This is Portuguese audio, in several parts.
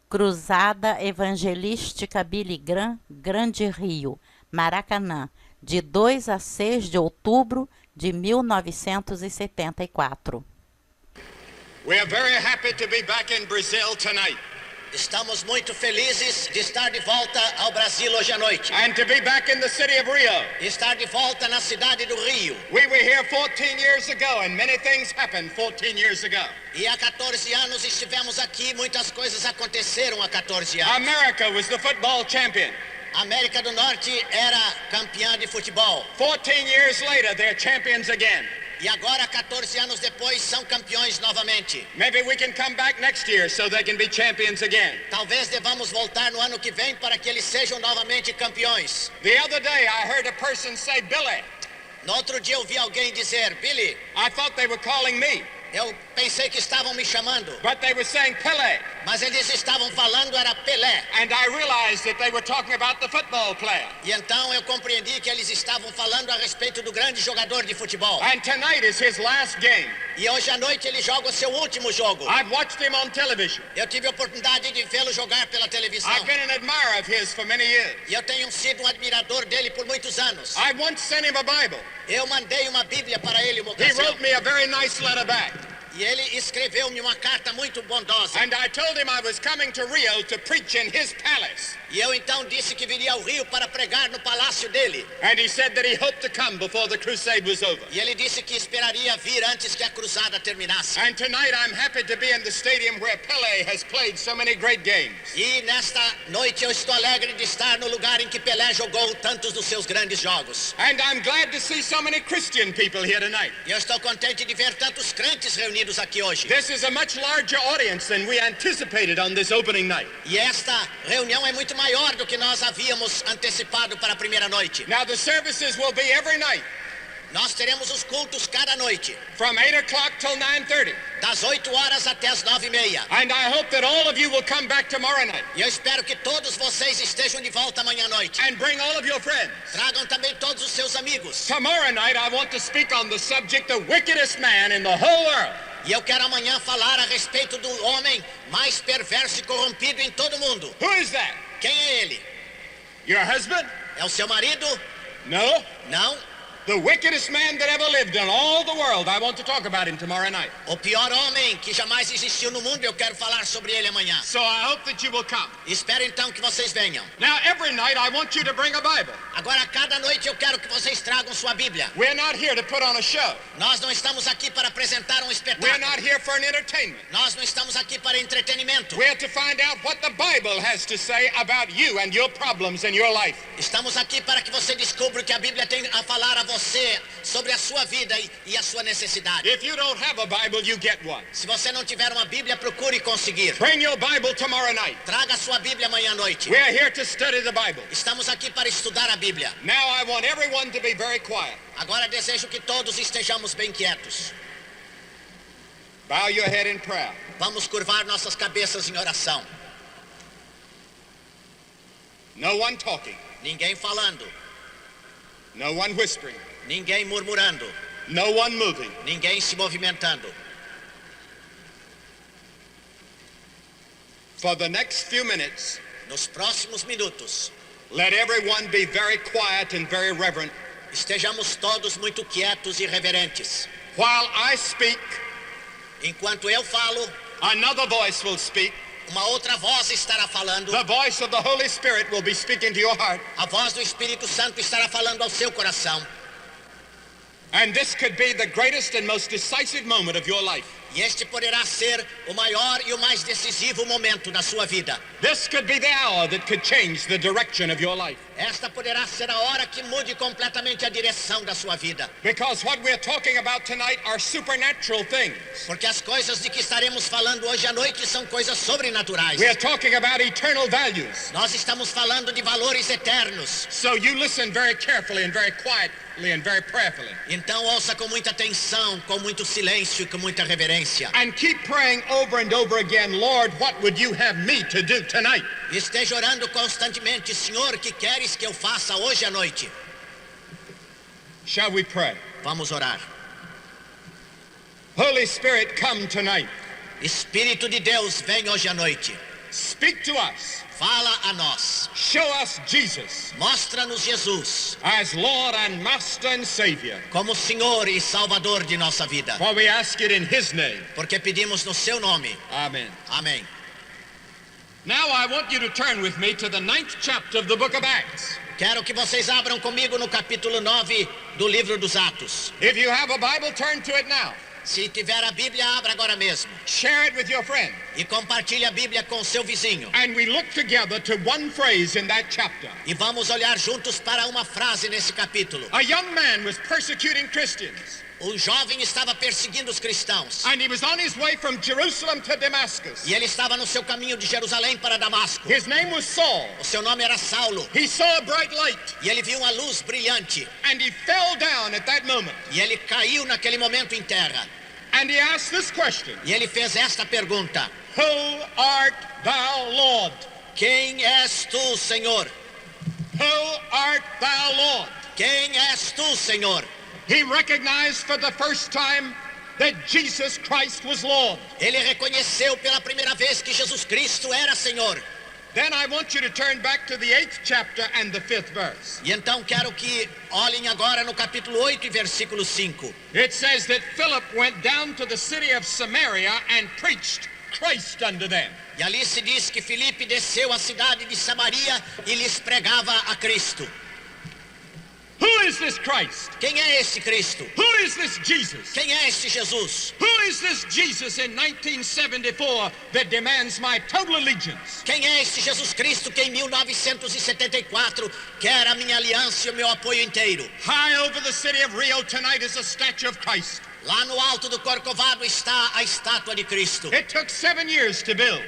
Cruzada Evangelística Billy Graham, Grande Rio, Maracanã, de 2 a 6 de outubro de 1974. We are very happy to be back in Brazil tonight. Estamos muito felizes de estar de volta ao Brasil hoje à noite. And to be back in the city of Rio. Estar de volta na cidade do Rio. We were here 14 years ago and many things happened 14 years ago. E há 14 anos estivemos aqui, muitas coisas aconteceram há 14 anos. America was the football champion. A América do Norte era campeã de futebol. 14 years later, they're champions again. E agora, 14 anos depois, são campeões novamente. Maybe we can come back next year so they can be champions again. Talvez devamos voltar no ano que vem para que eles sejam novamente campeões. The other day I heard a person say, Billy. No outro dia eu vi alguém dizer, Billy. I thought they were calling me. Eu pensei que estavam me chamando. But they were saying Pelé. Mas eles estavam falando era Pelé. And I realized that they were talking about the football player. E então eu compreendi que eles estavam falando a respeito do grande jogador de futebol. And tonight is his last game. E hoje à noite ele joga o seu último jogo. I've watched him on television. Eu tive a oportunidade de vê-lo jogar pela televisão. I've been an admirer of his for many years. E eu tenho sido um admirador dele por muitos anos. I once sent him a Bible. Eu mandei uma Bíblia para ele uma He ocasião. wrote me a very nice letter back. E ele escreveu-me uma carta muito bondosa. And I told him I was coming to Rio to preach in his palace. E eu então disse que viria ao Rio para pregar no palácio dele. And he said that he hoped to come before the crusade was over. E ele disse que esperaria vir antes que a cruzada terminasse. And tonight I'm happy to be in the stadium where Pelé has played so many great games. E nesta noite eu estou alegre de estar no lugar em que Pelé jogou tantos dos seus grandes jogos. And I'm glad to see so many Christian people here tonight. E eu estou contente de ver tantos crentes reunidos aqui hoje. This is a much larger audience than we anticipated on this opening night. E esta reunião é muito maior do que nós havíamos antecipado para a primeira noite. Now the services will be every night. Nós teremos os cultos cada noite. From 8 o'clock till 9:30. Das 8 horas até as 9:30. And I hope that all of you will come back tomorrow night. E eu espero que todos vocês estejam de volta amanhã à noite. And bring all of your friends. Tragam também todos os seus amigos. Tomorrow night I want to speak on the subject, the wickedest man in the whole world. E eu quero amanhã falar a respeito do homem mais perverso e corrompido em todo o mundo. Who is that? Quem é ele? Your husband? É o seu marido? No. Não. The wickedest man that ever lived in all the world. I want to talk about him tomorrow night. O pior homem que jamais existiu no mundo, eu quero falar sobre ele amanhã. So I hope that you will come. Espero então que vocês venham. Now every night I want you to bring a Bible. Agora, cada noite eu quero que vocês tragam sua Bíblia. We're not here to put on a show. Nós não estamos aqui para apresentar um We're espetáculo. not here for an entertainment. Nós não estamos aqui para entretenimento. We're to find out what the Bible has to say about you and your problems in your life. Estamos aqui para que você descubra o que a Bíblia tem a falar a você sobre a sua vida e a sua necessidade. If you don't have a Bible, you get one. Se você não tiver uma Bíblia, procure conseguir. Bring your Bible tomorrow night. Traga a sua Bíblia amanhã à noite. We're here to study the Bible. Estamos aqui para estudar a Bíblia. Now I want everyone to be very quiet. Agora desejo que todos estejamos bem quietos. Bow your head in prayer. Vamos curvar nossas cabeças em oração. No one talking. Ninguém falando. No one whispering. Ninguém murmurando. No one moving. Ninguém se movimentando. For the next few minutes, Nos próximos minutos, let everyone be very quiet and very reverent. estejamos todos muito quietos e reverentes. While I speak, Enquanto eu falo, another voice will speak. uma outra voz estará falando. The voice of the Holy Spirit will be speaking to your heart. A voz do Espírito Santo estará falando ao seu coração. And this could be the greatest and most decisive moment of your life. E este poderá ser o maior e o mais decisivo momento da sua vida. This could be the hour that could change the direction of your life. Esta poderá ser a hora que mude completamente a direção da sua vida. Because what we're talking about tonight are supernatural things. Porque as coisas de que estaremos falando hoje à noite são coisas sobrenaturais. We're talking about eternal values. Nós estamos falando de valores eternos. So you listen very carefully and very quietly and very prayerfully. Então ouça com muita atenção, com muito silêncio e com muita reverência. And keep praying over and over again, Lord, what would you have me to do tonight? Esteja orando constantemente, Senhor, que queres que eu faça hoje à noite? Shall we pray? Vamos orar. Holy Spirit, come tonight. Espírito de Deus, vem hoje à noite. speak to us. Fala a nós. Show us Jesus Mostra-nos Jesus as Lord and Master and Savior. como Senhor e Salvador de nossa vida. For we ask it in His name. Porque pedimos no seu nome. Amen. Amém. Now I want you to turn with me to the 9th chapter of the book of Acts. Quero que vocês abram comigo no capítulo 9 do livro dos Atos. If you have a Bible, turn to it now. Se tiver a Bíblia, abra agora mesmo. Share it with your friend. E compartilhe a Bíblia com seu vizinho. And we look together to one phrase in that chapter. E vamos olhar juntos para uma frase nesse capítulo. A young man was persecuting Christians. O jovem estava perseguindo os cristãos. And he was on his way from Jerusalem to Damascus. E ele estava no seu caminho de Jerusalém para Damasco. His name was Saul. O seu nome era Saulo. He saw a bright light. E ele viu uma luz brilhante. And he fell down at that moment. E ele caiu naquele momento em terra. And he asked this question. E ele fez esta pergunta: Who art thou, Lord? Quem és tu, Senhor? Who art thou, Lord? Quem és tu, Senhor? He recognized for the first time that Jesus Christ was Lord. Ele reconheceu pela primeira vez que Jesus Cristo era Senhor. Then I want you to turn back to the 8th chapter and the 5th verse. E então quero que olhem agora no capítulo 8 e versículo 5. It says that Philip went down to the city of Samaria and preached Christ unto them. E ali se diz que Filipe desceu à cidade de Samaria e lhes pregava a Cristo. Who is this Christ? Quem é esse Cristo? Who is this Jesus? Quem é este Jesus? Who is this Jesus in 1974 that demands my total allegiance? Quem é este Jesus Cristo que em 1974 quer a minha aliança e o meu apoio inteiro? High over the city of Rio tonight is a statue of Christ. Lá no alto do Corcovado está a estátua de Cristo. It took 7 years to build.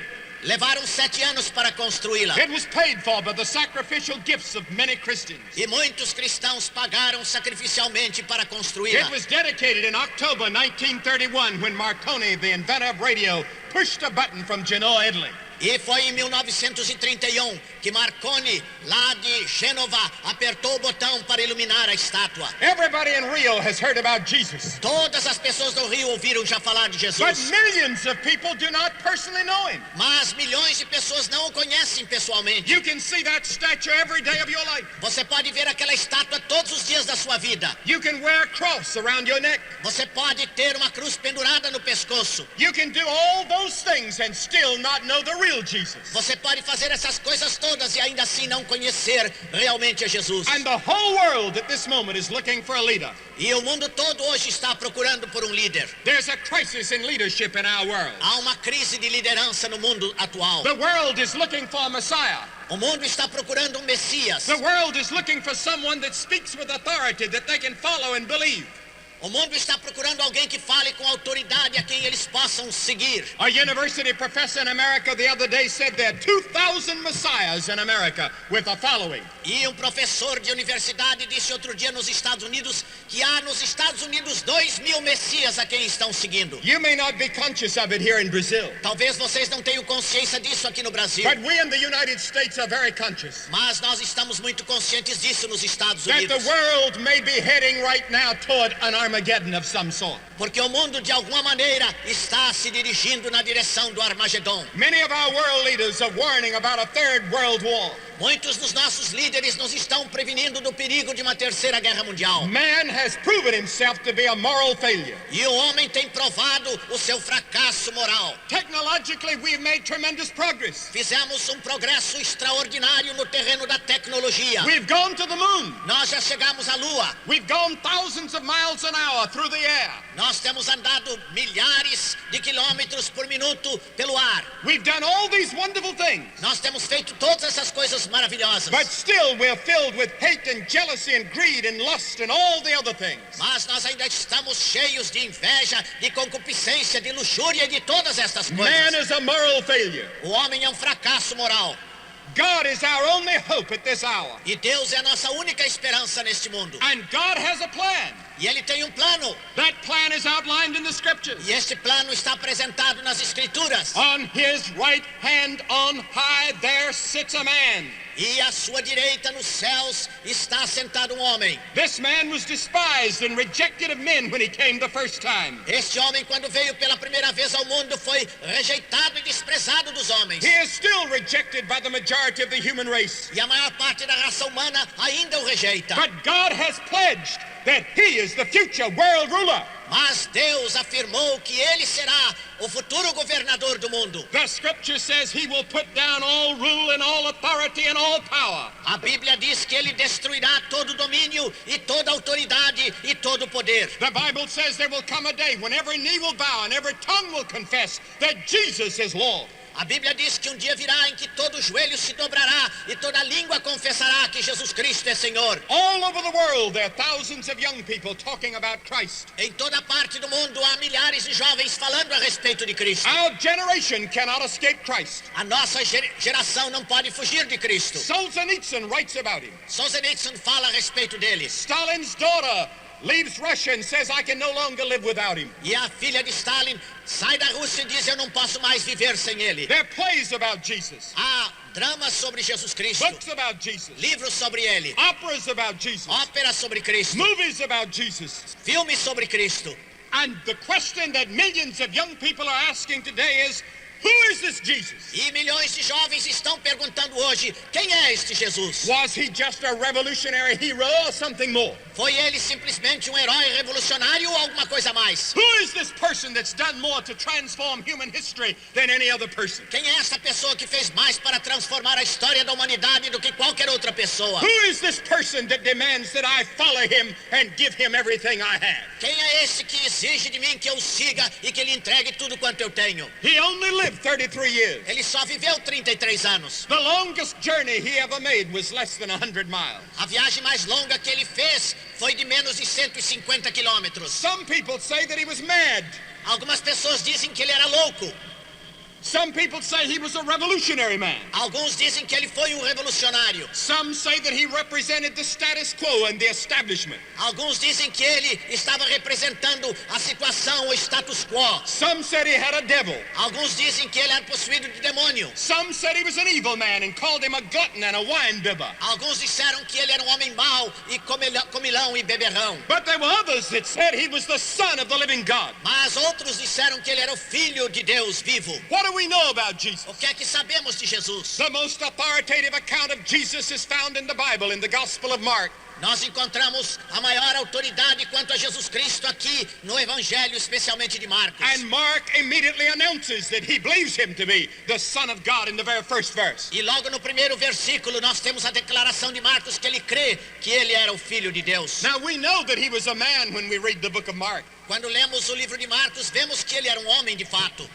Levaram 7 anos para construí-la. It was paid for by the sacrificial gifts of many Christians. E muitos cristãos pagaram sacrificialmente para construí-la. It was dedicated in October 1931 when Marconi, the inventor of radio, pushed a button from Genoa, Italy. E foi em 1931 que Marconi, lá de Gênova, apertou o botão para iluminar a estátua. Everybody in Rio has heard about Jesus. Todas as pessoas do Rio ouviram já falar de But Jesus. millions of people do not personally know him. Mas milhões de pessoas não o conhecem pessoalmente. You can see that statue every day of your life. Você pode ver aquela estátua todos os dias da sua vida. You can wear a cross around your neck. Você pode ter uma cruz pendurada no pescoço. You can do all those things and still not know the real Jesus. Você pode fazer essas coisas todas e ainda assim não conhecer realmente a Jesus. And the whole world at this moment is looking for a leader. E o mundo todo hoje está procurando por um líder. There's a crisis in leadership in our world. Há uma crise de liderança no mundo atual. The world is looking for a Messiah. O mundo está procurando um Messias. The world is looking for someone that speaks with authority that they can follow and believe. O mundo está procurando alguém que fale com autoridade a quem eles possam seguir. A university professor in America the other day said there are 2,000 messiahs in America with a following. E um professor de universidade disse outro dia nos Estados Unidos que há nos Estados Unidos 2.000 Messias a quem estão seguindo. You may not be conscious of it here in Brazil, Talvez vocês não tenham consciência disso aqui no Brasil. but we in the United States are very conscious Mas nós estamos muito conscientes disso nos Estados that the Unidos. world may be heading right now toward an Armageddon of some sort. Porque o mundo, de alguma maneira, está se dirigindo na direção do Armagedon. Many of our world leaders are warning about a third world war. Muitos dos nossos líderes nos estão prevenindo do perigo de uma terceira guerra mundial. Man has proven himself to be a moral failure. E o homem tem provado o seu fracasso moral. Technologically, we've made tremendous progress. Fizemos um progresso extraordinário no terreno da tecnologia. We've gone to the moon. Nós já chegamos à Lua. We've gone thousands of miles an hour through the air. Nós temos andado milhares de quilômetros por minuto pelo ar. We've done all these wonderful things. Nós temos feito todas essas coisas maravilhosas. But still we're filled with hate and jealousy and greed and lust and all the other things. Mas nós ainda estamos cheios de inveja, de concupiscência, de luxúria e de todas estas Man coisas. is a moral failure. O homem é um fracasso moral. God is our only hope at this hour. E Deus é a nossa única esperança neste mundo. And God has a plan. E ele tem plano. That plan is outlined in the scriptures. E este plano está apresentado nas escrituras. On his right hand on high there sits a man. E à sua direita nos céus está sentado homem. This man was despised and rejected of men when he came the first time. Este homem, quando veio pela primeira vez ao mundo, foi rejeitado e desprezado dos homens. He is still rejected by the majority of the human race. E a maior parte da raça humana ainda o rejeita. But God has pledged that he is the future world ruler. Mas Deus afirmou que ele será o futuro governador do mundo. The scripture says he will put down all rule and all authority and all power. A Bíblia diz que ele destruirá todo domínio e toda autoridade e todo poder. The Bible says there will come a day when every knee will bow and every tongue will confess that Jesus is Lord. A Bíblia diz que dia virá em que todo joelho se dobrará e toda língua confessará que Jesus Cristo é Senhor. All over the world there are thousands of young people talking about Christ. Em toda parte do mundo há milhares de jovens falando a respeito de Cristo. Our generation cannot escape Christ. A nossa geração não pode fugir de Cristo. Solzhenitsyn writes about him. Solzhenitsyn fala a respeito dele. Stalin's daughter leaves Russia and says, I can no longer live without him. E a filha de Stalin sai da Rússia e diz, eu não posso mais viver sem ele. There are plays about Jesus. Há dramas sobre Jesus Cristo. Books about Jesus. Livros sobre ele. Operas about Jesus. Óperas sobre Cristo. Movies about Jesus. Filmes sobre Cristo. And the question that millions of young people are asking today is, who is this Jesus? E milhões de jovens estão perguntando hoje, quem é este Jesus? Was he just a revolutionary hero or something more? Foi ele simplesmente herói revolucionário ou alguma coisa mais? Who is this person that's done more to transform human history than any other person? Quem é essa pessoa que fez mais para transformar a história da humanidade do que qualquer outra pessoa? Who is this person that demands that I follow him and give him everything I have? Quem é esse que exige de mim que eu siga e que lhe entregue tudo quanto eu tenho? He only lived 33 years. Ele só viveu 33 anos. The longest journey he ever made was less than 100 miles. A viagem mais longa que ele fez foi de menos de 150 quilômetros. Some people say that he was mad. Algumas pessoas dizem que ele era louco. Some people say he was a revolutionary man. Alguns dizem que ele foi revolucionário. Some say that he represented the status quo and the establishment. Alguns dizem que ele estava representando a situação, o status quo. Some said he had a devil. Alguns dizem que ele era possuído de demônio. Some said he was an evil man and called him a glutton and a wine-bibber. Alguns disseram que ele era homem mau e comilão e beberrão. But there were others that said he was the son of the living God. Mas outros disseram que ele era o filho de Deus vivo. What do we know about Jesus? O que é que sabemos de Jesus? The most authoritative account of Jesus is found in the Bible, in the Gospel of Mark. Nós encontramos a maior autoridade quanto a Jesus Cristo aqui no Evangelho, especialmente de Marcos. And Mark immediately announces that he believes him to be the Son of God in the very first verse. E logo no primeiro versículo nós temos a declaração de Marcos que ele crê que ele era o Filho de Deus. Now we know that he was a man when we read the book of Mark. Quando lemos o livro de Marcos, vemos que ele era homem de fato.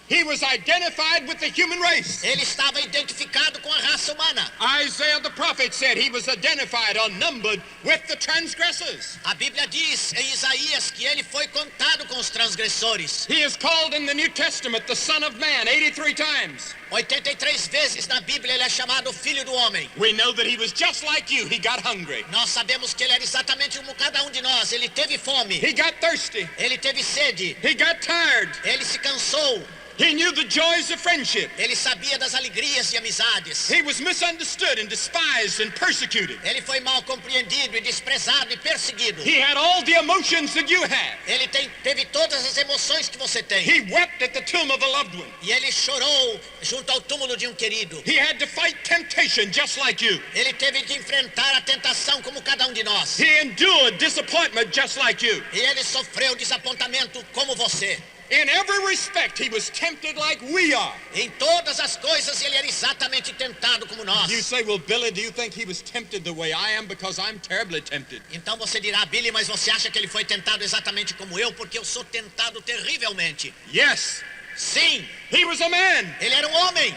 He was identified with the human race. Ele estava identificado com a raça humana. Isaiah the prophet said he was identified or numbered with the transgressors. A Bíblia diz em Isaías que ele foi contado com os transgressores. He is called in the New Testament the Son of Man 83 times. 83 vezes na Bíblia ele é chamado Filho do Homem. We know that he was just like you. He got hungry. Nós sabemos que ele era exatamente como cada um de nós. Ele teve fome. He got thirsty. Ele teve sede. He got tired. Ele se cansou. He knew the joys of friendship. Ele sabia das alegrias de amizades. He was misunderstood and despised and persecuted. Ele foi mal compreendido e desprezado e perseguido. He had all the emotions that you have. Ele teve todas as emoções que você tem. He wept at the tomb of a loved one. E ele chorou junto ao túmulo de querido. He had to fight temptation just like you. Ele teve de enfrentar a tentação como cada um de nós. He endured disappointment just like you. E ele sofreu desapontamento como você. In every respect, he was tempted like we are. Em todas as coisas ele era exatamente tentado como nós. You say, well, Billy, do you think he was tempted the way I am? Because I'm terribly tempted. Então você dirá, Billy, mas você acha que ele foi tentado exatamente como eu? Porque eu sou tentado terrivelmente. Yes. Sim. He was a man. Ele era homem.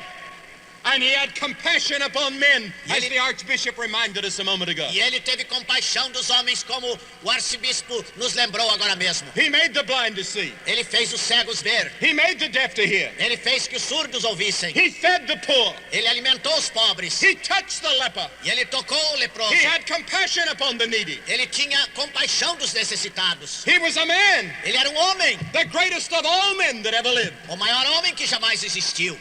And he had compassion upon men, as the Archbishop reminded us a moment ago. E ele teve compaixão dos homens, como o arcebispo nos lembrou agora mesmo. He made the blind to see. Ele fez os cegos ver. He made the deaf to hear. Ele fez que os surdos ouvissem. He fed the poor. Ele alimentou os pobres. He touched the leper. E ele tocou o leproso. He had compassion upon the needy. Ele tinha compaixão dos necessitados. He was a man, Ele era um homem, the greatest of all men that ever lived. o maior homem que jamais existiu.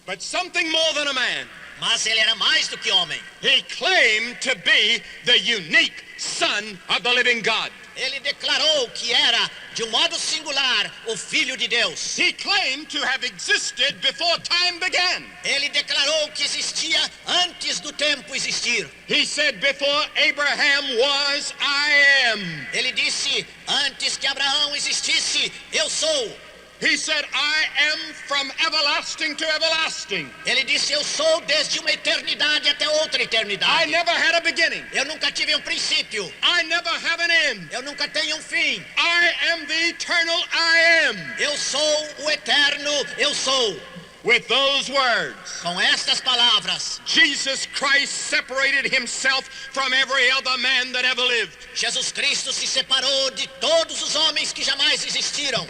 But something more than a man. Mas ele era mais do que homem. He claimed to be the unique Son of the living God. Ele declarou que era, de um modo singular, o Filho de Deus. He claimed to have existed before time began. Ele declarou que existia antes do tempo existir. He said, before Abraham was, I am. Ele disse, antes que Abraão existisse, eu sou. He said, I am from everlasting to everlasting. Ele disse, eu sou desde uma eternidade até outra I eternidade. never had a beginning. Eu nunca tive um princípio. I never have an end. Eu nunca tenho um fim. I am the eternal I am. Eu sou o eterno, eu sou. With those words, Com estas palavras, Jesus Christ separated himself from every other man that ever lived. Jesus Cristo se separou de todos os homens que jamais existiram.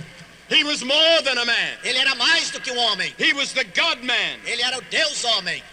He was more than a man. Ele era mais do que um homem. He was the God-man. Ele era o Deus-homem.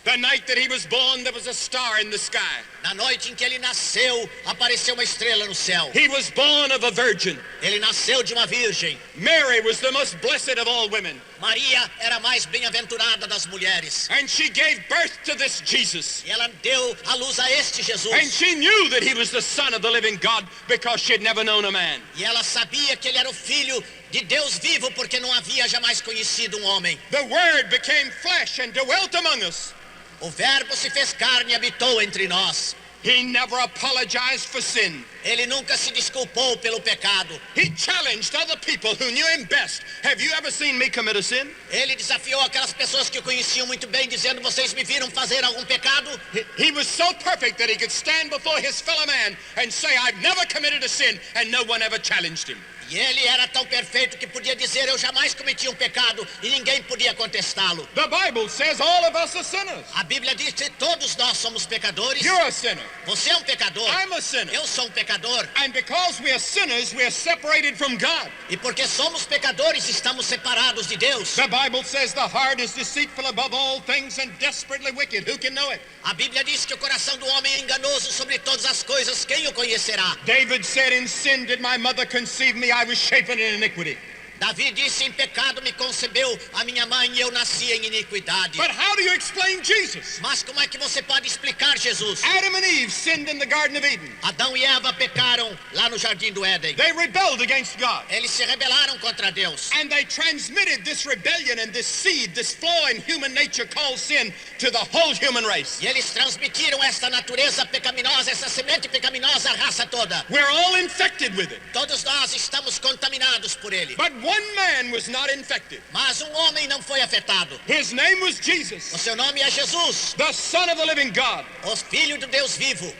The night that he was born, there was a star in the sky. Na noite em que ele nasceu, apareceu uma estrela no céu. He was born of a virgin. Ele nasceu de uma virgem. Mary was the most blessed of all women. Maria era a mais bem-aventurada das mulheres. And she gave birth to this Jesus. E ela deu à luz a este And Jesus. she knew that he was the Son of the living God because she had never known a man. E ela sabia que ele era o filho de Deus vivo, porque não havia jamais conhecido um homem. The Word became flesh and dwelt among us. O Verbo se fez carne e habitou entre nós. He never apologized for sin. Ele nunca se desculpou pelo pecado. He challenged other people who knew him best. Have you ever seen me commit a sin? Ele desafiou aquelas pessoas que o conheciam muito bem, dizendo, vocês me viram fazer algum pecado? He was so perfect that he could stand before his fellow man and say, I've never committed a sin, and no one ever challenged him. E ele era tão perfeito que podia dizer, eu jamais cometi um pecado, e ninguém podia contestá-lo. The Bible says all of us are sinners. A Bíblia diz que todos nós somos pecadores. You're a sinner. Você é um pecador. I'm a sinner. Eu sou um pecador. And because we are sinners, we are separated from God. E porque somos pecadores, estamos separados de Deus. The Bible says the heart is deceitful above all things and desperately wicked. Who can know it? A Bíblia diz que o coração do homem é enganoso sobre todas as coisas. Quem o conhecerá? David said, in sin did my mother conceive me, I was shapen in iniquity. Davi disse, em pecado me concebeu a minha mãe e eu nasci em iniquidade. But how do you explain Jesus? Mas como é que você pode explicar Jesus? Adam and Eve sinned in the Garden of Eden. Adão e Eva pecaram lá no Jardim do Éden. They rebelled against God. Eles se rebelaram contra Deus. And they transmitted this rebellion and this seed, this flaw in human nature called sin, to the whole human race. E eles transmitiram esta natureza pecaminosa, essa semente pecaminosa à raça toda. We're all infected with it. Todos nós estamos contaminados por ele. But one man was not infected. Mas um homem não foi afetado. His name was O Jesus, seu nome é Jesus, the Son of the living God. o Filho do Deus vivo.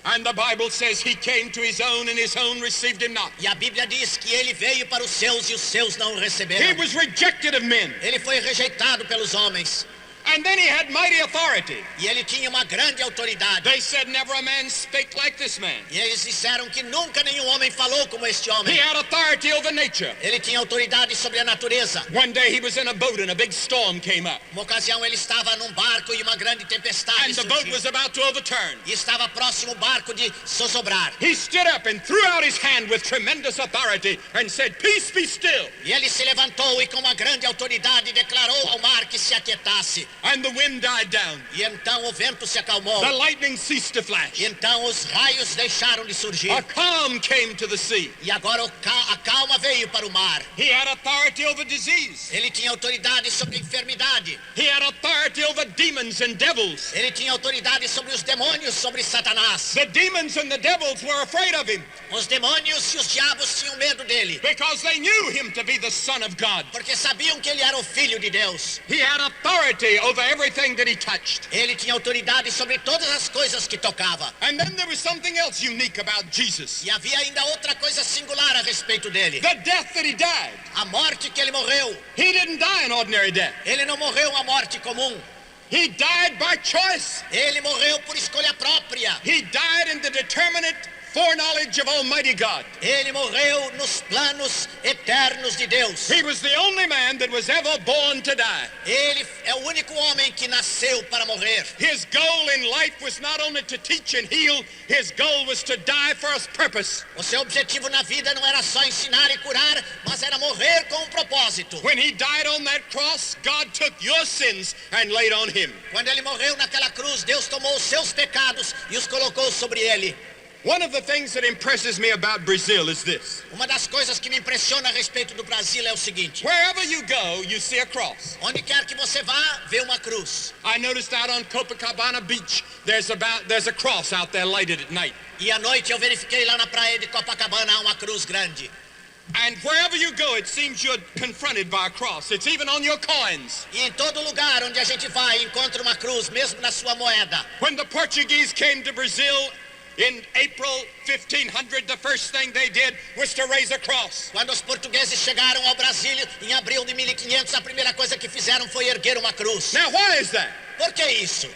And the Bible says he came to his own and his own received him not. E a Bíblia diz que ele veio para os seus e os seus não o He receberam. was rejected of men. Ele foi rejeitado pelos homens. And then he had mighty authority. E ele tinha uma grande autoridade. They said never a man spake like this man. E eles disseram que nunca nenhum homem falou como este He homem. had authority over nature. Ele tinha autoridade sobre a natureza. One day he was in a boat and a big storm came up. Uma ocasião ele estava num barco e uma grande tempestade And the boat surgiu. was about to overturn. E estava próximo o barco de zozobrar. He stood up and threw out his hand with tremendous authority and said, peace, be still. E ele se levantou e com uma grande autoridade declarou ao mar que se aquietasse. And the wind died down. E então o vento se acalmou. The lightning ceased to flash. E então os raios deixaram de surgir. A calm came to the sea. E agora a calma veio para o mar. He had authority over disease. Ele tinha autoridade sobre a enfermidade. He had authority over demons and devils. Ele tinha autoridade sobre os demônios, sobre Satanás. The demons and the devils were afraid of him Os demônios e os diabos tinham medo dele. because they knew him to be the Son of God. Porque sabiam que ele era o Filho de Deus. He had authority over everything that he touched. Ele tinha autoridade sobre todas as coisas que tocava. And then there was something else unique about Jesus. E havia ainda outra coisa singular a respeito dele. The death that he died. A morte que ele morreu. He didn't die an ordinary death. Ele não morreu uma morte comum. He died by choice. Ele morreu por escolha própria. He died in the determinate foreknowledge of Almighty God. Ele morreu nos planos eternos de Deus. He was the only man that was ever born to die. Ele é o único homem que nasceu para morrer. His goal in life was not only to teach and heal, his goal was to die for his purpose. O seu objetivo na vida não era só ensinar e curar, mas era morrer com um propósito. When he died on that cross, God took your sins and laid on him. Quando ele morreu naquela cruz, Deus tomou os seus pecados e os colocou sobre ele. One of the things that impresses me about Brazil is this. Uma das coisas que me impressiona a respeito do Brasil é o seguinte: Wherever you go, you see a cross. onde quer que você vá, vê uma cruz. I noticed out on Copacabana Beach, there's a cross out there lighted at night. E à noite eu verifiquei lá na praia de Copacabana uma cruz grande. And wherever you go, it seems you're confronted by a cross. It's even on your coins. E em todo lugar onde a gente vai, encontra uma cruz, mesmo na sua moeda. When the Portuguese came to Brazil in April 1500, the first thing they did was to raise a cross. Quando os portugueses chegaram ao Brasil em abril de 1500, a primeira coisa que fizeram foi erguer uma cruz. Now, why is that? Por que isso?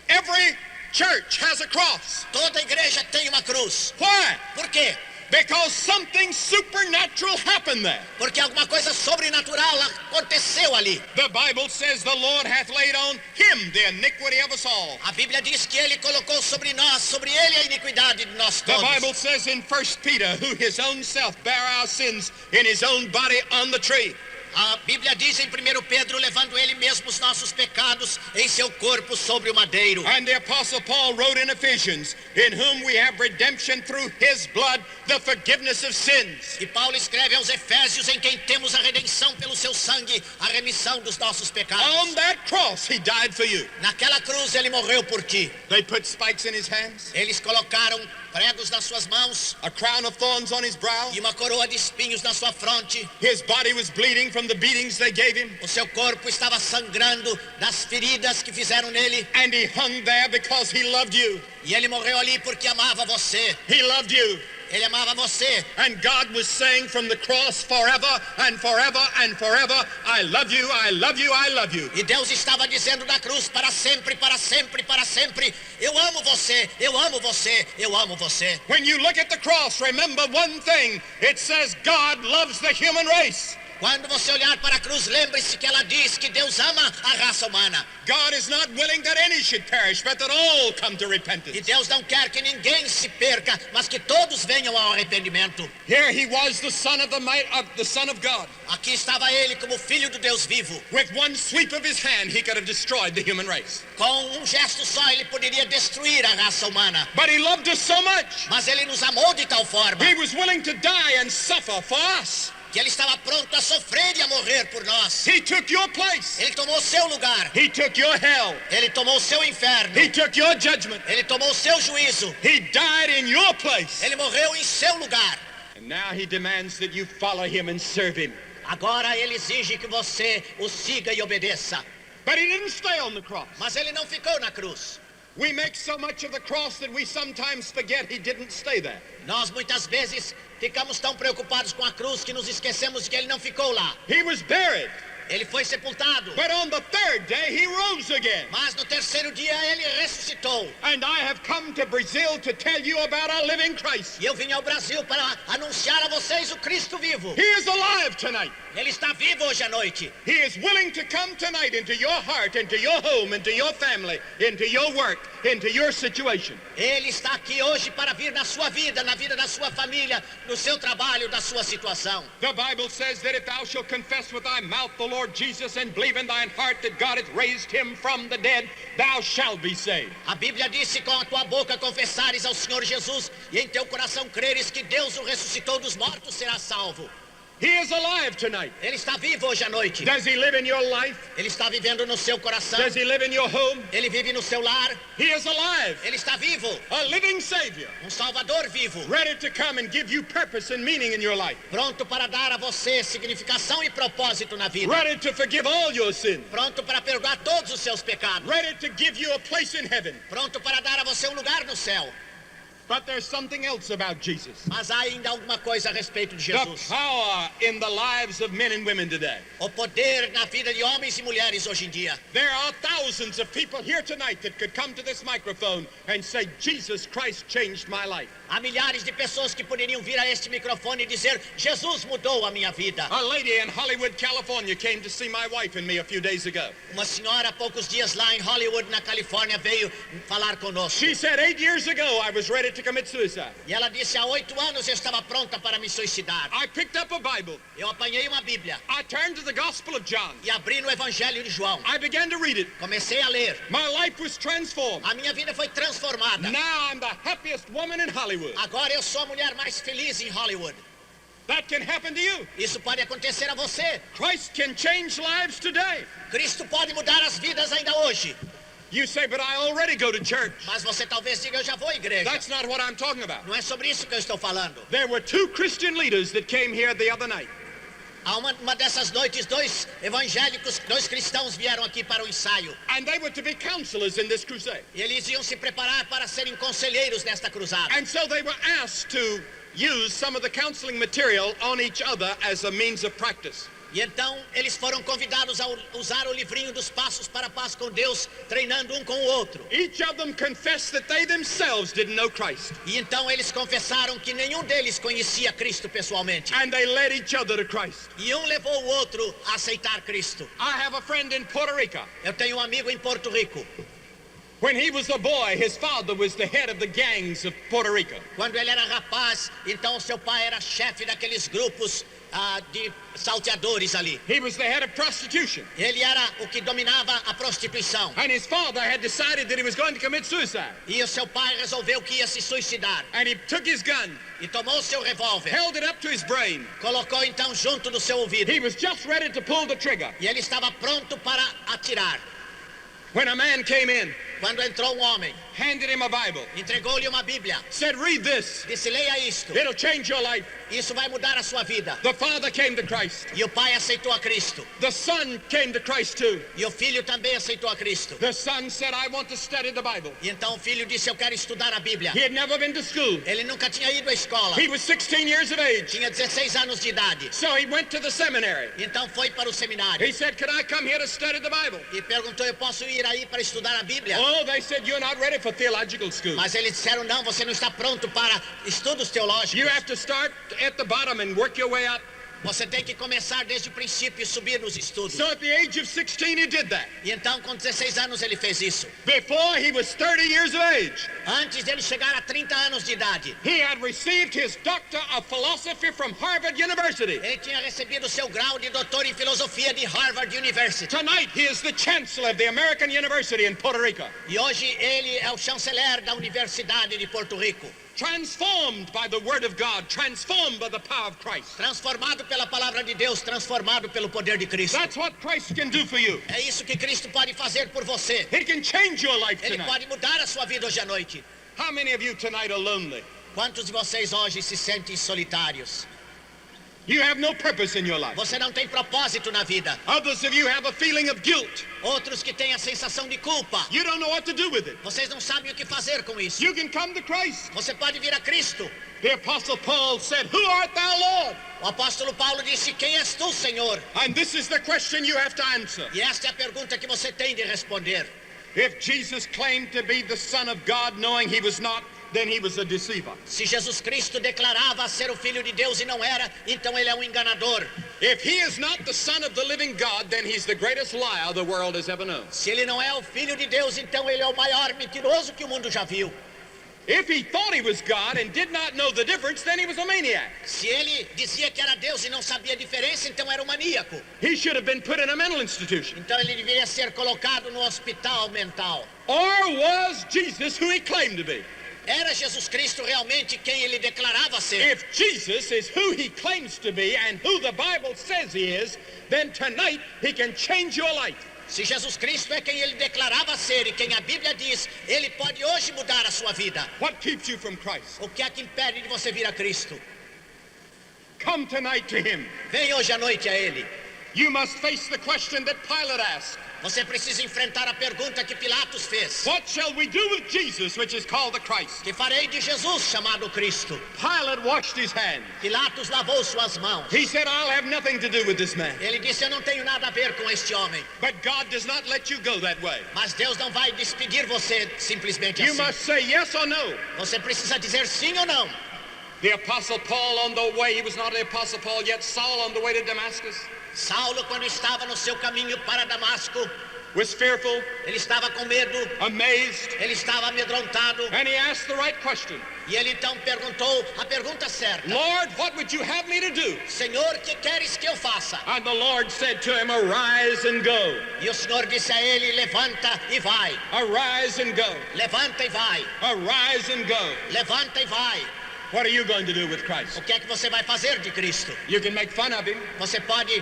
Every church has a cross. Toda igreja tem uma cruz. Why? Por quê? Because something supernatural happened there. Porque alguma coisa sobrenatural aconteceu ali. The Bible says the Lord hath laid on him the iniquity of us all. A Bíblia diz que ele colocou sobre nós, sobre ele a iniquidade de nós The todos. Bible says in 1 Peter, who his own self bare our sins in his own body on the tree. A Bíblia diz em 1 Pedro, levando ele mesmo os nossos pecados em seu corpo sobre o madeiro. And the Apostle Paul wrote in Ephesians, in whom we have redemption through his blood, the forgiveness of sins. E Paulo escreve aos Efésios, em quem temos a redenção pelo seu sangue, a remissão dos nossos pecados. On that cross, he died for you. Naquela cruz ele morreu por ti. They put spikes in his hands, Eles colocaram pregos nas suas mãos a crown of thorns on his brow. e uma coroa de espinhos na sua fronte. His body was bleeding from the beatings they gave him. O seu corpo estava sangrando das feridas que fizeram nele. And he hung there because he loved you. E ele morreu ali porque amava você. He loved you. Ele amava você. And God was saying from the cross forever and forever and forever, I love you, I love you, I love you. E Deus estava dizendo na cruz, para sempre, para sempre, para sempre: eu amo você, eu amo você, eu amo você. When you look at the cross, remember one thing. It says God loves the human race. Quando você olhar para a cruz, lembre-se que ela diz que Deus ama a raça humana. God is not willing that any should perish, but that all come to E repentance. Deus não quer que ninguém se perca, mas que todos venham ao arrependimento. Here he was, the Son of God. Aqui estava ele como filho do Deus vivo. With one sweep of his hand, he could have destroyed the human race. Com um gesto só, ele poderia destruir a raça humana. But he loved us so much. Mas ele nos amou de tal forma He was willing to die and suffer for us. que ele estava pronto a sofrer e a morrer por nós. He took your place. Ele tomou o seu lugar. He took your hell. Ele tomou o seu inferno. He took your judgment. Ele tomou o seu juízo. He died in your place. Ele morreu em seu lugar. And now he demands that you follow him and serve him. Agora ele exige que você o siga e obedeça. But he didn't stay on the cross. Mas ele não ficou na cruz. We make so much of the cross that we sometimes forget he didn't stay there. Nós muitas vezes ficamos tão preocupados com a cruz que nos esquecemos de que ele não ficou lá. He was buried. Ele foi sepultado. But on the third day, he rose again. Mas no terceiro dia ele ressuscitou. And I have come to Brazil to tell you about our living Christ. E eu vim ao Brasil para anunciar a vocês o Cristo vivo. He is alive tonight. Ele está vivo hoje à noite. He is willing to come tonight into your heart, into your home, into your family, into your work, into your situation. Ele está aqui hoje para vir na sua vida, na vida da sua família, no seu trabalho, da sua situação. The Bible says that if thou shalt confess with thy mouth the Lord Jesus and believe in thine heart that God hath raised him from the dead, thou shalt be saved. A Bíblia diz: se com a tua boca confessares ao Senhor Jesus e em teu coração creres que Deus o ressuscitou dos mortos, serás salvo. He is alive tonight. Ele está vivo hoje à noite. Does he live in your life? Ele está vivendo no seu coração. Does he live in your home? Ele vive no seu lar. He is alive. Ele está vivo. A living Savior. Salvador vivo. Ready to come and give you purpose and meaning in your life. Pronto para dar a você significação e propósito na vida. Ready to forgive all your sins. Pronto para perdoar todos os seus pecados. Ready to give you a place in heaven. Pronto para dar a você lugar no céu. But there's something else about Jesus. Mas há ainda alguma coisa a respeito de The Jesus. power in the lives of men and women today. O poder na vida de homens e mulheres hoje em dia. There are thousands of people here tonight that could come to this microphone and say, Jesus Christ changed my life. Há milhares de pessoas que poderiam vir a este microfone e dizer, Jesus mudou a minha vida. A lady in Hollywood, California came to see my wife and me a few days ago. Uma senhora há poucos dias lá em Hollywood, na Califórnia, veio falar conosco. She said 8 years ago I was ready to commit suicide. E ela disse, há 8 anos eu estava pronta para me suicidar. I picked up a Bible. Eu apanhei uma Bíblia I turned to the Gospel of John. e abri no Evangelho de João. I began to read it. Comecei a ler. My life was transformed. A minha vida foi transformada. Now I'm the happiest woman in Hollywood. Agora eu sou a mulher mais feliz em Hollywood. That can happen to you. Isso pode acontecer a você. Christ can change lives today. Cristo pode mudar as vidas ainda hoje. You say, but I already go to church. Mas você talvez diga, eu já vou à igreja. That's not what I'm talking about. Não é sobre isso que eu estou falando. There were 2 Christian leaders that came here the other night. Há uma dessas noites, 2 evangélicos, 2 cristãos vieram aqui para o ensaio. And they were to be counselors in this crusade. E eles iam se preparar para serem conselheiros nesta cruzada. And so they were asked to use some of the counseling material on each other as a means of practice. E então eles foram convidados a usar o livrinho dos passos para a paz com Deus, treinando um com o outro. Each of them confessed that they themselves didn't know Christ. E então eles confessaram que nenhum deles conhecia Cristo pessoalmente. And they led each other to Christ. E um levou o outro a aceitar Cristo. I have a friend in Puerto Rico. Eu tenho um amigo em Porto Rico. When he was a boy, his father was the head of the gangs of Puerto Rico. Quando ele era rapaz, então seu pai era chefe daqueles grupos de salteadores ali. He was the head of prostitution. Ele era o que dominava a prostituição. And his father had decided that he was going to commit suicide. E o seu pai resolveu que ia se suicidar. And he took his gun, E tomou seu revólver. held it up to his brain. Colocou então junto do seu ouvido. He was just ready to pull the trigger E ele estava pronto para atirar. when a man came in, Quando entrou um homem, handed him a Bible, entregou-lhe uma Bíblia. said, read this. Disse, leia isto. It'll change your life. Isso vai mudar a sua vida. The father came to Christ. E o pai aceitou a Cristo. The son came to Christ too. E o filho também aceitou a Cristo. The son said, I want to study the Bible. E então o filho disse, eu quero estudar a Bíblia. He had never been to school. Ele nunca tinha ido à escola. He was 16 years of age. Tinha 16 anos de idade. So he went to the seminary. Então foi para o seminário. He said, could I come here to study the Bible? E perguntou, eu posso ir aí para estudar a Bíblia? Oh, they said, you're not ready for theological school. Mas eles disseram, não, você não está pronto para estudos teológicos. You have to start at the bottom and work your way up. Você tem que começar desde o princípio e subir nos estudos. So at the age of 16, he did that. E então, com 16 anos, ele fez isso. Before he was 30 years of age, Antes dele chegar a 30 anos de idade, he had received his Doctor of Philosophy from Harvard University. ele tinha recebido seu grau de doutor em filosofia de Harvard University. Tonight, he is the chancellor of the American University in Puerto Rico. E hoje ele é o chanceler da Universidade de Porto Rico. Transformed by the Word of God, transformed by the power of Christ. Transformado pela palavra de Deus, transformado pelo poder de Cristo. That's what Christ can do for you. É isso que Cristo pode fazer por você. He can change your life Ele tonight. pode mudar a sua vida hoje à noite. How many of you tonight are lonely? Quantos de vocês hoje se sentem solitários? You have no purpose in your life. Você não tem propósito na vida. Others of you have a feeling of guilt. Outros que têm a sensação de culpa. You don't know what to do with it. Vocês não sabem o que fazer com isso. You can come to Christ. Você pode vir a Cristo. The Apostle Paul said, who art thou, Lord? O apóstolo Paulo disse, quem és tu, Senhor? And this is the question you have to answer. E esta é a pergunta que você tem de responder. If Jesus claimed to be the Son of God knowing he was not, then he was a deceiver. Se Jesus Cristo declarava ser o Filho de Deus e não era, então ele é um enganador. If he is not the Son of the living God, then he's the greatest liar the world has ever known. Se ele não é o Filho de Deus, então ele é o maior mentiroso que o mundo já viu. If he thought he was God and did not know the difference, then he was a maniac. Se ele dizia que era Deus e não sabia a diferença, então era um maníaco. He should have been put in a mental institution. Então ele deveria ser colocado no hospital mental. Or was Jesus who he claimed to be? Era Jesus Cristo realmente quem ele declarava ser? If Jesus is who he claims to be and who the Bible says he is, then tonight he can change your life. Se Jesus Cristo é quem ele declarava ser e quem a Bíblia diz, ele pode hoje mudar a sua vida. What keeps you from Christ? O que é que impede de você vir a Cristo? Come tonight to him. Vem hoje à noite a ele. You must face the question that Pilate asked. Você precisa enfrentar a pergunta que Pilatos fez. What shall we do with Jesus, which is called the Christ? Que farei de Jesus, chamado Cristo? Pilate washed his hands. Pilatos lavou suas mãos. He said, I'll have nothing to do with this man. Ele disse, eu não tenho nada a ver com este homem. But God does not let you go that way. Mas Deus não vai despedir você simplesmente You assim. must say yes or no. Você precisa dizer sim ou não. The Apostle Paul on the way, he was not the Apostle Paul yet, Saul on the way to Damascus, Saulo, quando estava no seu caminho para Damasco, was fearful, ele estava com medo, amazed, ele estava amedrontado. and he asked the right question. E ele então perguntou a pergunta certa. Lord, what would you have me to do? Senhor, que queres que eu faça? And the Lord said to him, arise and go. E o Senhor disse a ele, levanta e vai. Arise and go. Levanta e vai. Arise and go. Levanta e vai. What are you going to do with Christ? O que é que você vai fazer de Cristo? You can make fun of him. Você pode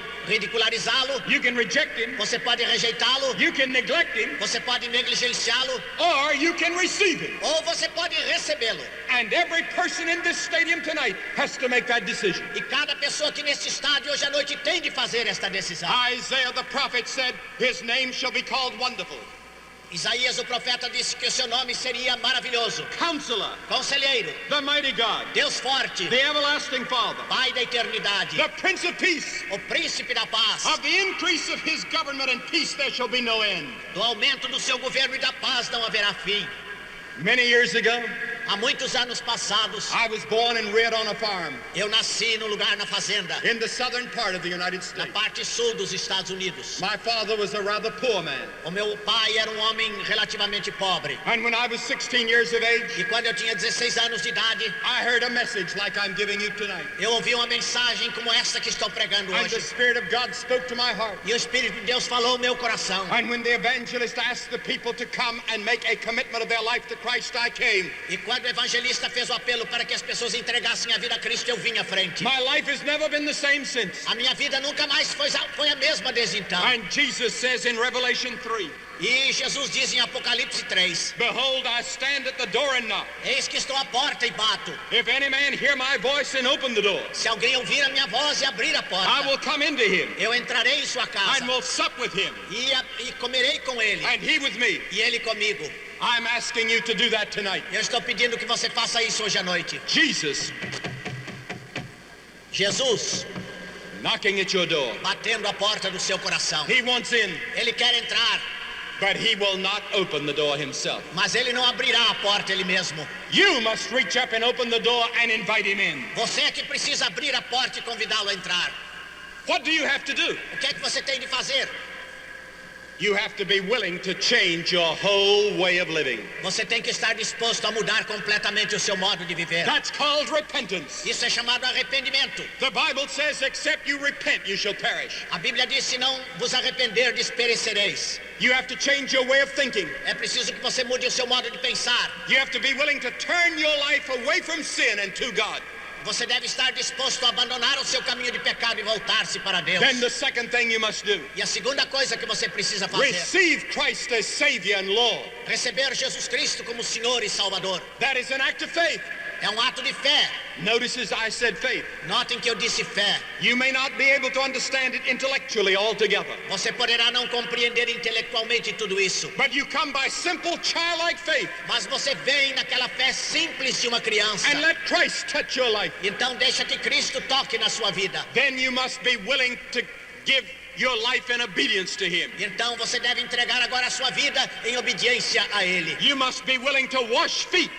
ridicularizá-lo, You can reject him. você pode rejeitá-lo, You can neglect him. você pode negligenciá-lo, Or you can receive him. ou você pode recebê-lo. And every person in this stadium tonight has to make that decision. E cada pessoa aqui neste estádio hoje à noite tem de fazer esta decisão. Isaiah the prophet said, his name shall be called Wonderful, Isaías, o profeta, disse que o seu nome seria maravilhoso, Counselor, Conselheiro, the mighty God, Deus forte, the everlasting Father, Pai da eternidade, the Prince of Peace. o príncipe da paz. Of the increase of his government and peace there shall be no end. Do aumento do seu governo e da paz não haverá fim. Many years ago, Há muitos anos passados, I was born and reared on a farm eu nasci num lugar na fazenda, in the southern part of the United na States. parte sul dos Estados Unidos. My father was a rather poor man. O meu pai era um homem relativamente pobre. And when I was 16 years of age, E quando eu tinha 16 anos de idade, I heard a message like I'm giving you tonight. eu ouvi uma mensagem como essa que estou pregando And the hoje. Spirit of God spoke to my heart. E o Espírito de Deus falou ao meu coração. And when the evangelist asked the people to come and make a commitment of their life to Christ, I came. E quando o evangelista fez o apelo para que as pessoas entregassem a vida a Cristo, eu vim à frente. My life has never been the same since. A minha vida nunca mais foi a mesma desde então. And Jesus says in Revelation 3, E Jesus diz em Apocalipse 3, behold, I stand at the door and knock. eis que estou à porta e bato. If any man hear my voice and open the door, Se alguém ouvir a minha voz e abrir a I porta, will come into him eu entrarei em sua casa and will sup with him e comerei com ele and he with me. e ele comigo. I'm asking you to do that tonight. Eu estou pedindo que você faça isso hoje à noite. Jesus Jesus knocking at your door. batendo a porta do seu coração. He wants in, Ele quer entrar, but he will not open the door himself. mas ele não abrirá a porta ele mesmo. You must reach up and open the door and invite him in. Você é que precisa abrir a porta e convidá-lo a entrar. What do you have to do? O que é que você tem de fazer? You have to be willing to change your whole way of living. Você tem que estar disposto a mudar completamente o seu modo de viver. That's called repentance. Isso é chamado arrependimento. The Bible says, except you repent, you shall perish. A Bíblia diz, se não vos arrependerdes, perecereis. You have to change your way of thinking. É preciso que você mude o seu modo de pensar. You have to be willing to turn your life away from sin and to God. Você deve estar disposto a abandonar o seu caminho de pecado e voltar-se para Deus. Then the second thing you must do, E a segunda coisa que você precisa fazer, receive Christ as Savior and Lord. receber Jesus Cristo como Senhor e Salvador. That is an act of faith. É um ato de fé. Notice I said faith. Notem que eu disse fé. You may not be able to understand it intellectually altogether, Você poderá não compreender intelectualmente tudo isso, but you come by simple childlike faith mas você vem naquela fé simples de uma criança. and let Christ touch your life. Então deixa que Cristo toque na sua vida. Then you must be willing to give your life in obedience to Him. Então você deve entregar agora a sua vida em obediência a Ele. You must be willing to wash feet,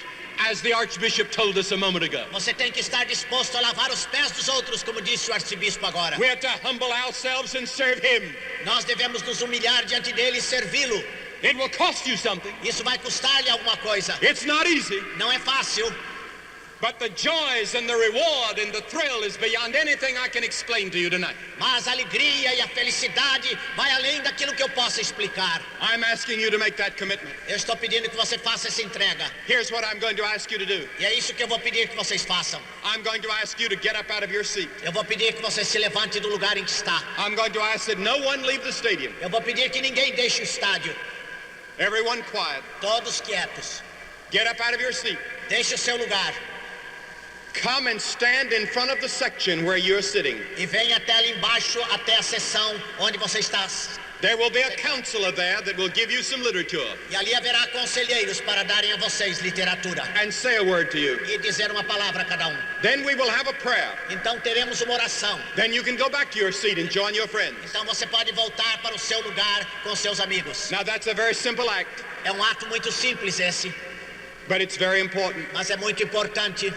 as the Archbishop told us a moment ago. Você tem que estar disposto a lavar os pés dos outros, como disse o arcebispo agora. We have to humble ourselves and serve Him. Nós devemos nos humilhar diante dele e servi-lo. It will cost you something. Isso vai custar-lhe alguma coisa. It's not easy, Não é fácil, But the joys and the reward and the thrill is beyond anything I can explain to you tonight. Mas a alegria e a felicidade vai além daquilo que eu possa explicar. I'm asking you to make that commitment. Eu estou pedindo que você faça essa entrega. Here's what I'm going to ask you to do. E é isso que eu vou pedir que vocês façam. I'm going to ask you to get up out of your seat. Eu vou pedir que você se levante do lugar em que está. I'm going to ask that no one leave the stadium. Eu vou pedir que ninguém deixe o estádio. Everyone quiet. Todos quietos. Get up out of your seat. Deixe o seu lugar. Come and stand in front of the section where you're sitting. E venha até ali embaixo, até a seção onde você está. There will be a counselor there that will give you some literature E ali haverá conselheiros para darem a vocês literatura. and say a word to you. E dizer uma palavra a cada um. Then we will have a prayer. Então teremos uma oração. Then you can go back to your seat and join your friends. Então você pode voltar para o seu lugar com seus amigos. Now that's a very simple act, É um ato muito simples esse, but it's very important. mas é muito importante.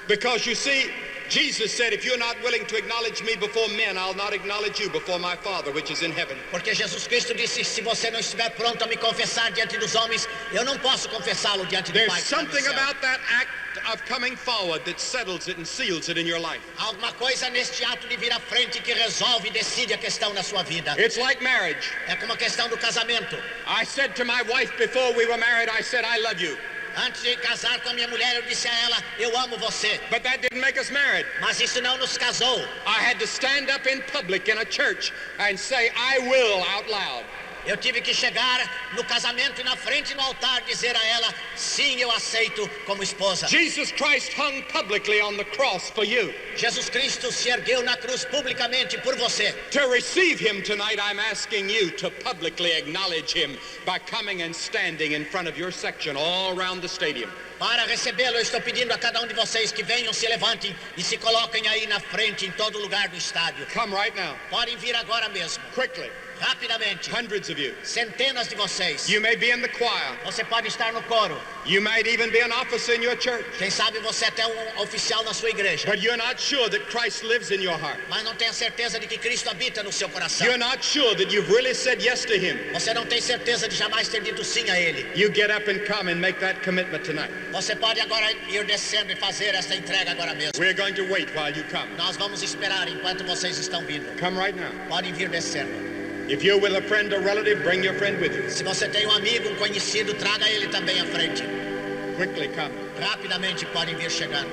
Because you see, Jesus said, if you're not willing to acknowledge me before men, I'll not acknowledge you before my Father which is in heaven. Porque Jesus Cristo disse, se você não estiver pronto a me confessar diante dos homens, eu não posso confessá-lo diante do There's Pai que está no something céu. about that act of coming forward that settles it and seals it in your life. Há alguma coisa neste ato de vir à frente que resolve e decide a questão na sua vida. It's like marriage. É como a questão do casamento. I said to my wife before we were married, I said, I love you. Antes de casar com a minha mulher, eu disse a ela, eu amo você. But that didn't make us married. Mas isso não nos casou. I had to stand up in public in a church and say, I will out loud. Eu tive que chegar no casamento e na frente no altar dizer a ela, sim, eu aceito como esposa. Jesus Christ hung publicly on the cross for you. Jesus Cristo se ergueu na cruz publicamente por você. To receive him tonight, I'm asking you to publicly acknowledge him by coming and standing in front of your section all around the stadium. Para recebê-lo, eu estou pedindo a cada um de vocês que venham, se levantem e se coloquem aí na frente, em todo lugar do estádio. Come right now, Podem vir agora mesmo, quickly. rapidamente. Hundreds of you. Centenas de vocês. You may be in the choir. Você pode estar no coro. You might even be an officer in your church. Quem sabe você é até um oficial na sua igreja. But you're not sure that Christ lives in your heart. Mas não tem a certeza de que Cristo habita no seu coração. You're not sure that you've really said yes to him. Você não tem certeza de jamais ter dito sim a Ele. You get up and come and make that commitment tonight. Você pode agora ir descendo e fazer esta entrega agora mesmo. We're going to wait while you come. Nós vamos esperar enquanto vocês estão vindo. Come right now. Podem vir descendo. If you're with a friend or relative, bring your friend with you. Se você tem um amigo, um conhecido, traga ele também à frente. Quickly come. Rapidamente podem vir chegando.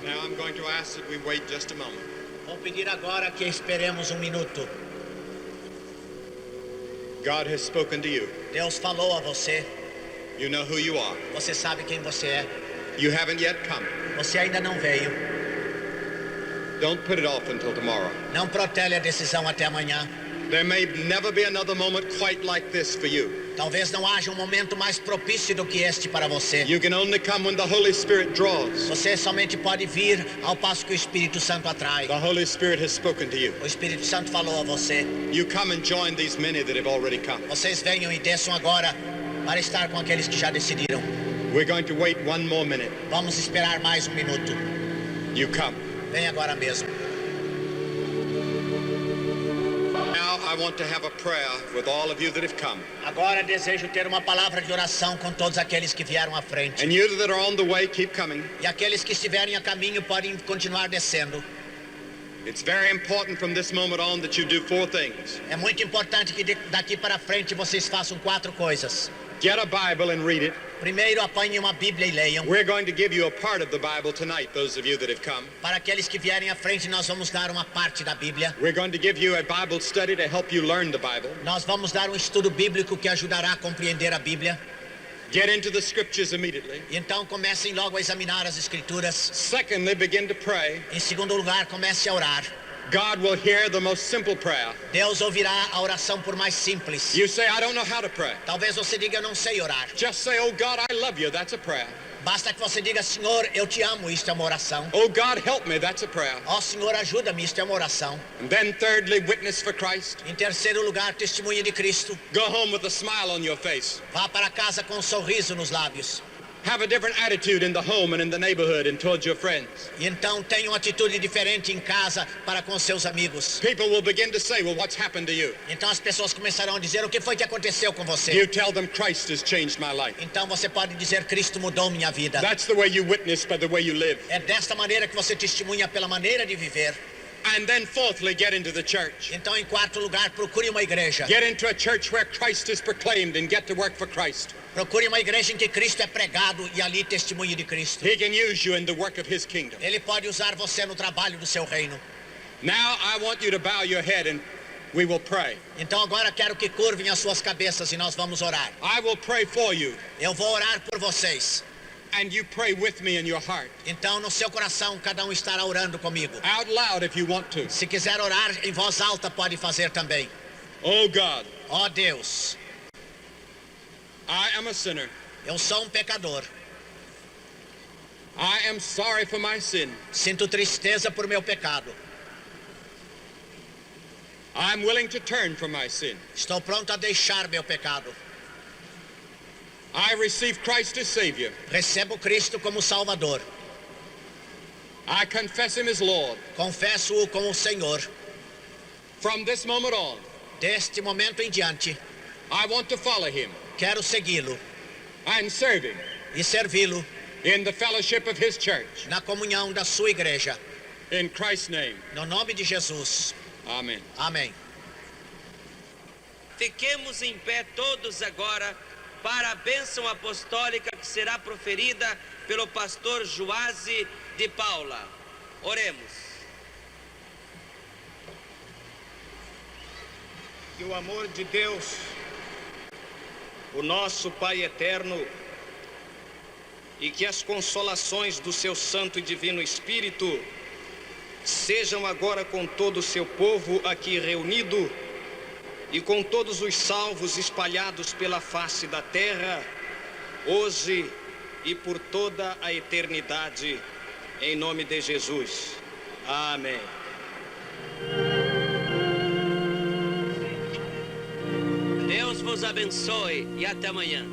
Now I'm going to ask that we wait just a moment. Vou pedir agora que esperemos um minuto. God has spoken to you. Deus falou a você. You know who you are. Você sabe quem você é. You haven't yet come. Você ainda não veio. Don't put it off until tomorrow. Não protele a decisão até amanhã. There may never be another moment quite like this for you. Talvez não haja um momento mais propício do que este para você. You can only come when the Holy Spirit draws. Você somente pode vir ao passo que o Espírito Santo atrai. The Holy Spirit has spoken to you. O Espírito Santo falou a você. You come and join these many that have already come. Vocês venham e desçam agora para estar com aqueles que já decidiram. We're going to wait one more minute. Vamos esperar mais um minuto. You come. Vem agora mesmo. Now I want to have a prayer with all of you that have come. Agora desejo ter uma palavra de oração com todos aqueles que vieram à frente. And you that are on the way, keep coming. E aqueles que estiverem a caminho podem continuar descendo. It's very important from this moment on that you do 4 things. É muito importante que daqui para frente vocês façam 4 coisas. Get a Bible and read it. Primeiro, apanhem uma Bíblia e leiam. We're going to give you a part of the Bible tonight, those of you that have come. Para aqueles que vierem à frente, nós vamos dar uma parte da Bíblia. We're going to give you a Bible study to help you learn the Bible. Nós vamos dar um estudo bíblico que ajudará a compreender a Bíblia. Get into the scriptures immediately. Então comecem logo a examinar as Escrituras. Secondly, begin to pray. Em segundo lugar, comece a orar. God will hear the most simple prayer. Deus ouvirá a oração por mais simples. You say, I don't know how to pray. Talvez você diga, eu não sei orar. Just say, oh God, I love you. That's a prayer. Basta que você diga, Senhor, eu te amo, isto é uma oração. Oh God, help me. That's a prayer. Ó Senhor, ajuda-me, isto é uma oração. And then thirdly, witness for Christ. Em terceiro lugar, testemunha de Cristo. Go home with a smile on your face. Vá para casa com um sorriso nos lábios. Have a different attitude in the home and in the neighborhood and towards your friends. Então tenha uma atitude diferente em casa para com seus amigos. People will begin to say, well, what's happened to you? Então as pessoas começarão a dizer o que foi que aconteceu com você. You tell them Christ has changed my life. Então você pode dizer Cristo mudou minha vida. That's the way you witness by the way you live. É desta maneira que você testemunha pela maneira de viver. And then fourthly, get into the church. Então em quarto lugar, procure uma igreja. Get into a church where Christ is proclaimed and get to work for Christ. Procure uma igreja em que Cristo é pregado e ali testemunhe de Cristo. He can use you in the work of his kingdom. Ele pode usar você no trabalho do seu reino. Now I want you to bow your head and we will pray. Então agora quero que curvem as suas cabeças e nós vamos orar. I will pray for you. Eu vou orar por vocês. And you pray with me in your heart. Então no seu coração cada um estará orando comigo. Out loud if you want to. Se quiser orar em voz alta pode fazer também. Oh God. Ó Deus. I am a sinner. Eu sou um pecador. I am sorry for my sin. Sinto tristeza por meu pecado. I'm willing to turn from my sin. Estou pronto a deixar meu pecado. I receive Christ as Savior. Recebo Cristo como Salvador. I confess Him as Lord. Confesso-o como Senhor. From this moment on, Deste momento em diante, I want to follow Him quero segui-lo and serve Him e servi-lo in the fellowship of His church. na comunhão da sua igreja. In Christ's name, No nome de Jesus. amen. Amém. Fiquemos em pé todos agora para a bênção apostólica que será proferida pelo pastor Joase de Paula. Oremos. Que o amor de Deus, o nosso Pai eterno, e que as consolações do seu Santo e Divino Espírito sejam agora com todo o seu povo aqui reunido e com todos os salvos espalhados pela face da terra, hoje e por toda a eternidade, em nome de Jesus. Amém. Deus vos abençoe e até amanhã.